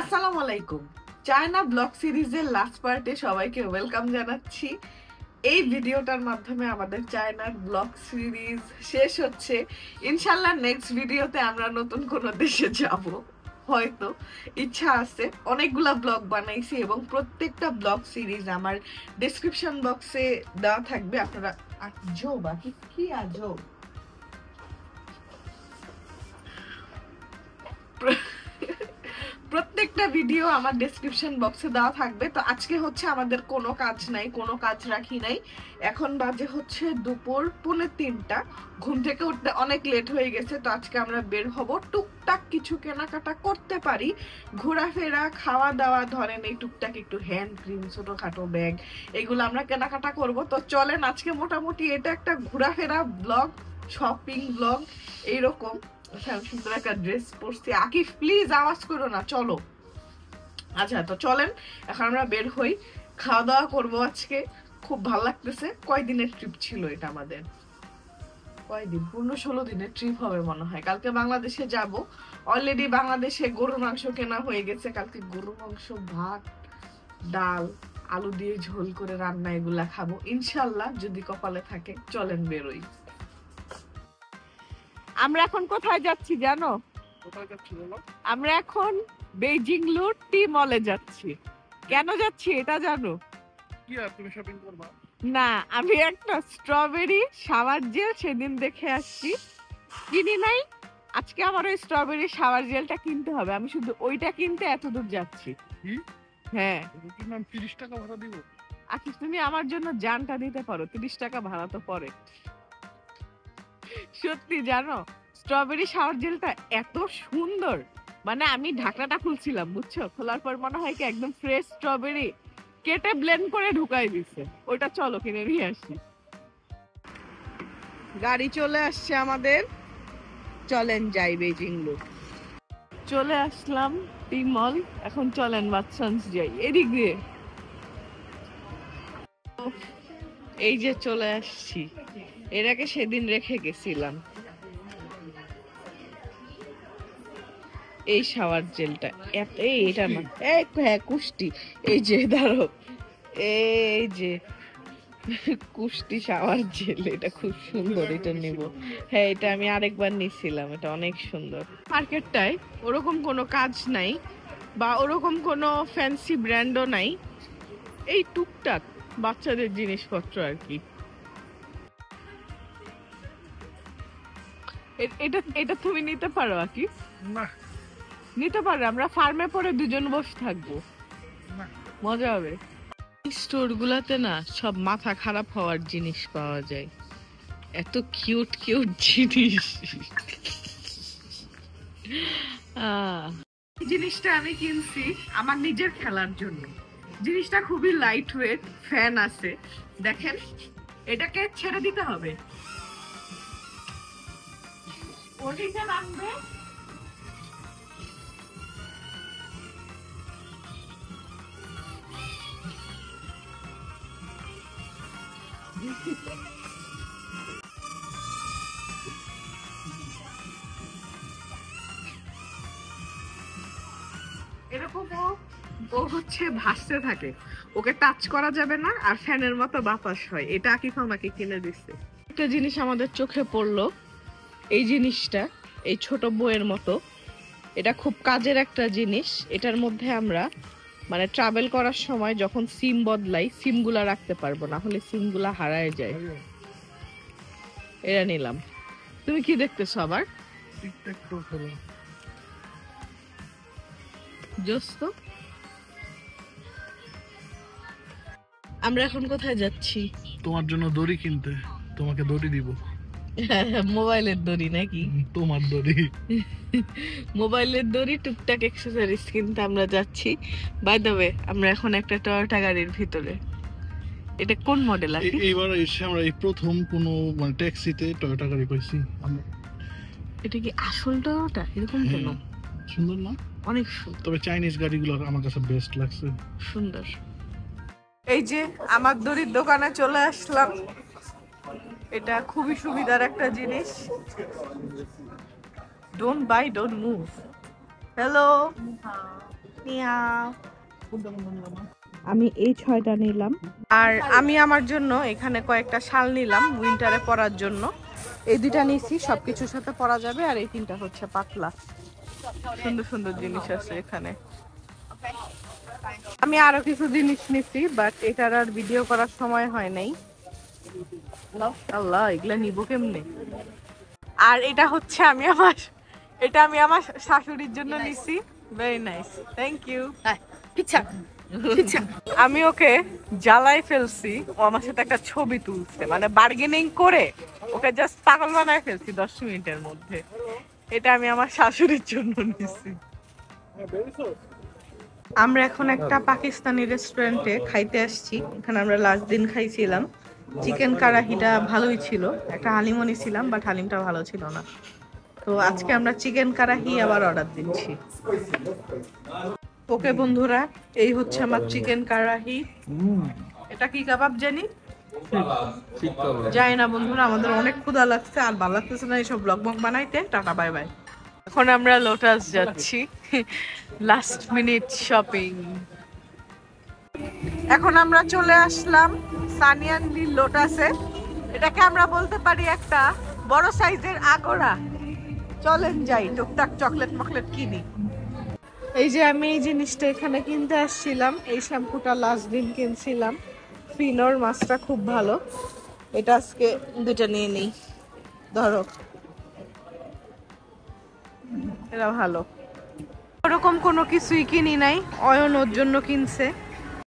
আসসালামু আলাইকুম। China blog সিরিজের লাস্ট পার্টে সবাইকে ওয়েলকাম জানাচ্ছি। এই ভিডিওটার মাধ্যমে আমাদের চায়নার ব্লগ সিরিজ শেষ হচ্ছে। ইনশাল্লাহ নেক্সট ভিডিওতে আমরা নতুন কোনো দেশে যাব, হয়তো ইচ্ছা আছে। অনেকগুলা ব্লগ বানাইছি এবং প্রত্যেকটা ব্লগ সিরিজ আমার ডেসক্রিপশন বক্সে দেওয়া থাকবে। আপনারা আজব কি আজব প্রত্যেকটা ভিডিও আমার ডেসক্রিপশন বক্সে দেওয়া থাকবে। তো আজকে হচ্ছে আমাদের কোনো কাজ নাই, কোনো কাজ রাখি নাই। এখন বাজে হচ্ছে দুপুর 2:45। ঘুম থেকে উঠতে অনেক লেট হয়ে গেছে। তো আজকে আমরা বের হব, টুকটাক কিছু কেনাকাটা করতে পারি, ঘোরাফেরা, খাওয়া দাওয়া, ধরেন এই টুকটাক একটু হ্যান্ড ক্রিম, ছোটখাটো ব্যাগ, এগুলো আমরা কেনাকাটা করব। তো চলেন, আজকে মোটামুটি এটা একটা ঘোরাফেরা ব্লগ, শপিং ব্লগ এইরকম। সুন্দর একটা ড্রেস পরছি। আকিফ প্লিজ আওয়াজ করো না, চলো। আচ্ছা, তো চলেন এখন আমরা বের হই, খাওয়া দাওয়া করবো আজকে। খুব ভালো লাগতেছে। কয়দিনের ট্রিপ ছিল এটা আমাদের? কয়দিন? 15-16 দিনের ট্রিপ হবে মনে হয়। কালকে বাংলাদেশে যাব। অলরেডি বাংলাদেশে গরুর মাংস কেনা হয়ে গেছে। কালকে গরুর মাংস, ভাত, ডাল, আলু দিয়ে ঝোল করে রান্না, এগুলা খাবো ইনশাল্লাহ, যদি কপালে থাকে। চলেন বেরোই। আমরা এখন কোথায় যাচ্ছি জানো? আমরা এখন বেইজিং লু টি মলে যাচ্ছি। কেন যাচ্ছি এটা জানো? কি আর তুমি শপিং করবা? না, আমি একটা স্ট্রবেরি শাওয়ার জেল সেদিন দেখে আসছি, কিনি নাই। আজকে আমার ওই স্ট্রবেরি শাওয়ার জেলটা কিনতে হবে। আমি শুধু ওইটা কিনতে এত দূর যাচ্ছি। হ্যাঁ। 30 টাকা ভাড়া দিব? আচ্ছা, তুমি আমার জন্য জানটা দিতে পারো, 30 টাকা ভাড়া তো পরে। সত্যি জানো, স্ট্রবেরি শাওয়ার জেলটা এত সুন্দর, মানে আমি ঢাকনাটা খুলছিলাম, বুঝছো, খোলার পর মনে হয় কি একদম ফ্রেশ স্ট্রবেরি কেটে ব্লেন্ড করে ঢুকাই দিছে। ওইটা চলো কিনে নিয়ে আসি। গাড়ি চলে আসছে আমাদের, চলেন যাই বেইজিং লু। চলে আসলাম টি মল, এখন চলেন ওয়াটসন্স যাই। এদিক দিয়ে এই যে চলে আসছি। এর আগে সেদিন রেখে গেছিলাম এই শাওয়ার জেলটা। এটা না, হ্যাঁ কুষ্টি। এই যে দাঁড়ো, এই যে কুষ্টি শাওয়ার জেল, এটা খুব সুন্দর, এটা নিব। হ্যাঁ, এটা আমি আরেকবার নিছিলাম, এটা অনেক সুন্দর। মার্কেটটায় ওরকম কোনো কাজ নাই বা ওরকম কোনো ফ্যান্সি ব্র্যান্ডও নাই, এই টুকটাক বাচ্চাদের জিনিসপত্র আর কি। এটা এটা তুমি নিতে পারো আকি? না নিতে পারো, আমরা ফার্মে পরে দুজন বসে থাকবো, মজা হবে। স্টোর গুলাতে না সব মাথা খারাপ হওয়ার জিনিস পাওয়া যায়, এত কিউট কিউট জিনিস। জিনিসটা আমি কিনছি আমার নিজের খেলার জন্য। জিনিসটা খুবই লাইট ওয়েট, ফ্যান আছে, দেখেন। এটাকে ছেড়ে দিতে হবে, ওটিতে নামবে, এরকম ও হচ্ছে ভাসতে থাকে, ওকে টাচ করা যাবে না, আর ফ্যানের মতো বাতাস হয়। এটা আকিফ আমাকে কিনে দিচ্ছে। একটা জিনিস আমাদের চোখে পড়লো, এই জিনিসটা এই ছোট বইয়ের মতো, এটা খুব কাজের একটা জিনিস। এটার মধ্যে আমরা মানে ট্রাভেল করার সময় যখন সিম বদলাই, সিম গুলা রাখতে পারবো, না হলে সিম গুলা হারায় যায়। এটা নিলাম। তুমি কি দেখতেছো আবার? জোস্ত। আমরা এখন কোথায় যাচ্ছি? তোমার জন্য দড়ি কিনতে, তোমাকে দড়ি দিব। মোবাইলের দড়ি নাকি? তোমার দড়ি। মোবাইলের দড়ি, টুকটাক অ্যাকসেসরিজ কিনতে আমরা যাচ্ছি। বাই দ্য ওয়ে, আমরা এখন একটা টয়োটা গাড়ির ভিতরে। এটা কোন মডেল আছে? এইবার এসে আমরা এই প্রথম কোনো মানে ট্যাক্সিতে টয়োটা গাড়ি পাইছি আমরা। এটা কি আসল টয়োটা? এরকম কেন? সুন্দর না? অনেক সুন্দর। তবে চাইনিজ গাড়িগুলো আমার কাছে বেস্ট লাগছে। সুন্দর। এই যে আমার দড়ির দোকানে চলে আসলাম। এটা খুবই সুবিধার একটা জিনিস। Don't by, don't move. Hello, আমি এই 6টা নিলাম, আর আমি আমার জন্য এখানে কয়েকটা শাল নিলাম উইন্টারে পরার জন্য। এই 2টা নিছি, সবকিছুর সাথে পরা যাবে। আর এই 3টা হচ্ছে পাতলা। সুন্দর সুন্দর জিনিস আছে এখানে। আমি আরো কিছু জিনিস নিছি, বাট এটার আর ভিডিও করার সময় হয় নাই। আল্লাহ, এগুলা নিব কেমনে? আর এটা হচ্ছে আমি আমার শাশুড়ির জন্য নিছি। Very nice, thank you. আমি ওকে জ্বালাই ফেলছি, ও আমার সাথে একটা ছবি তুলছে, মানে বার্গেনিং করে ওকে জাস্ট পাগল বানায় ফেলছি 10 মিনিটের মধ্যে। এটা আমি আমার শাশুড়ির জন্য নিছি। আমরা এখন একটা পাকিস্তানি রেস্টুরেন্টে খাইতে আসছি। এখানে আমরা লাস্ট দিন খাইছিলাম। চিকেন কারাহিটা ভালোই ছিল, একটা হালিমও নিছিলাম, বাট হালিমটা ভালো ছিল না। তো আজকে আমরা চিকেন কারাহি আবার অর্ডার দিচ্ছি। ওকে বন্ধুরা, এই হচ্ছে আমার চিকেন কারাহি। এটা কি কাবাব জানি যাই না বন্ধুরা, আমাদের অনেক ক্ষুধা লাগছে, আর ভালো লাগতেছে না এইসব ব্লগ বানাইতে। Tata, bye bye. এখন আমরা লোটাস যাচ্ছি, লাস্ট মিনিট শপিং। এখন আমরা চলে আসলাম সানিয়ানলি লোটাসে। এটাকে আমরা বলতে পারি একটা বড় সাইজের আগোরা। চলেন যাই, টুকটাক চকলেট মকলেট কিনি। এই যে আমি এই জিনিসটা এখানে কিনতে আসছিলাম, এই শ্যাম্পুটা লাস্ট দিন কিনছিলাম। ফিনোর মাছটা খুব ভালো, এটা আজকে 2টা নিয়ে নিই। ধরো, এটা ভালো। ওরকম কোনো কিছুই কিনি নাই, অয়ন ওর জন্য কিনছে।